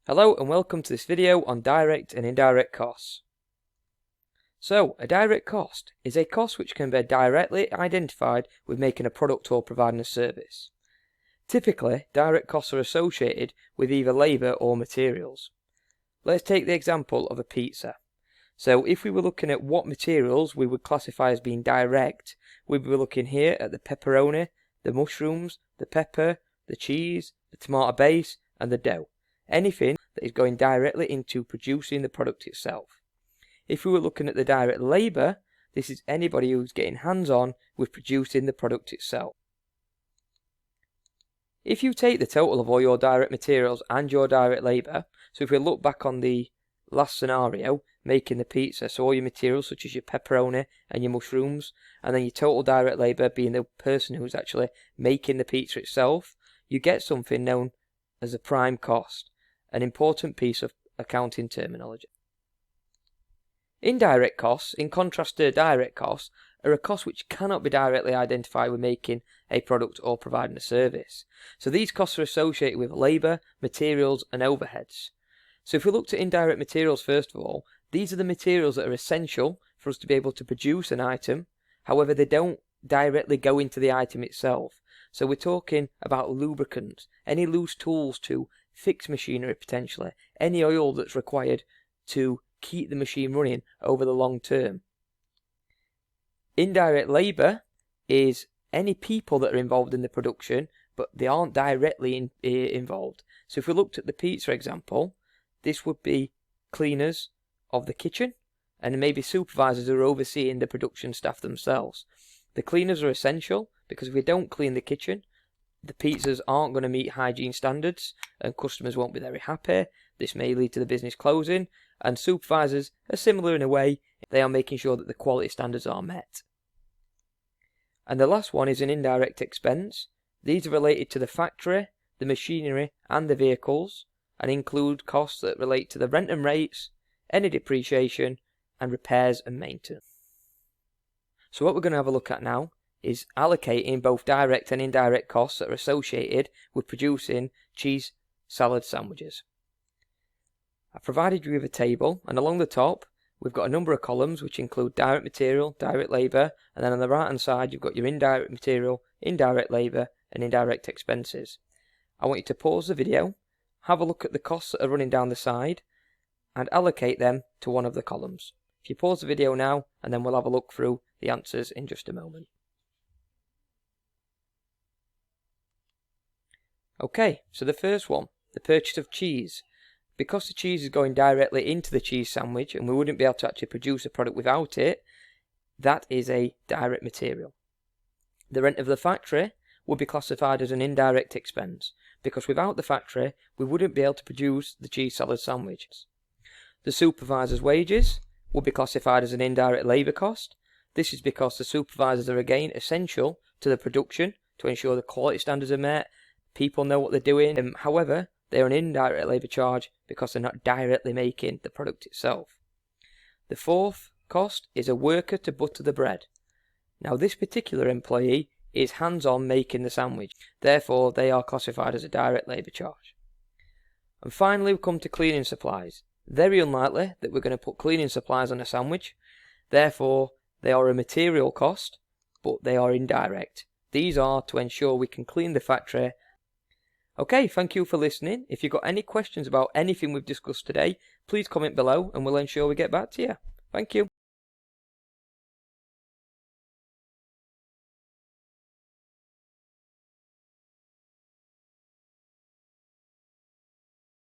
Hello and welcome to this video on direct and indirect costs. So, a direct cost is a cost which can be directly identified with making a product or providing a service. Typically, direct costs are associated with either labour or materials. Let's take the example of a pizza. So if we were looking at what materials we would classify as being direct, we'd be looking here at the pepperoni, the mushrooms, the pepper, the cheese, the tomato base and the dough. Anything that is going directly into producing the product itself. If we were looking at the direct labour, this is anybody who's getting hands-on with producing the product itself. If you take the total of all your direct materials and your direct labour, so if we look back on the last scenario, making the pizza, so all your materials such as your pepperoni and your mushrooms, and then your total direct labour being the person who's actually making the pizza itself, you get something known as a prime cost, an important piece of accounting terminology. Indirect costs, in contrast to direct costs, are a cost which cannot be directly identified with making a product or providing a service. So these costs are associated with labour, materials and overheads. So if we looked at indirect materials first of all, these are the materials that are essential for us to be able to produce an item. However, they don't directly go into the item itself. So we're talking about lubricants, any loose tools to fix machinery potentially, any oil that's required to keep the machine running over the long term. Indirect labour is any people that are involved in the production, but they aren't directly involved. So if we looked at the pizza example, this would be cleaners of the kitchen and maybe supervisors who are overseeing the production staff themselves. The cleaners are essential because if we don't clean the kitchen, the pizzas aren't going to meet hygiene standards and customers won't be very happy. This may lead to the business closing, and supervisors are similar in a way. They are making sure that the quality standards are met. And the last one is an indirect expense. These are related to the factory, the machinery and the vehicles, and include costs that relate to the rent and rates, any depreciation and repairs and maintenance. So what we're going to have a look at now is allocating both direct and indirect costs that are associated with producing cheese salad sandwiches. I've provided you with a table, and along the top we've got a number of columns which include direct material, direct labour, and then on the right hand side you've got your indirect material, indirect labour and indirect expenses. I want you to pause the video, have a look at the costs that are running down the side and allocate them to one of the columns. If you pause the video now, and then we'll have a look through the answers in just a moment. Okay, so the first one, the purchase of cheese. Because the cheese is going directly into the cheese sandwich and we wouldn't be able to actually produce a product without it, that is a direct material. The rent of the factory would be classified as an indirect expense because without the factory we wouldn't be able to produce the cheese salad sandwiches. The supervisor's wages would be classified as an indirect labour cost. This is because the supervisors are again essential to the production to ensure the quality standards are met. People know what they're doing. However, they are an indirect labour charge because they're not directly making the product itself. The fourth cost is a worker to butter the bread. Now this particular employee is hands-on making the sandwich. Therefore, they are classified as a direct labour charge. And finally, we come to cleaning supplies. Very unlikely that we're going to put cleaning supplies on a sandwich. Therefore, they are a material cost, but they are indirect. These are to ensure we can clean the factory. Okay, thank you for listening. If you've got any questions about anything we've discussed today, please comment below and we'll ensure we get back to you. Thank you.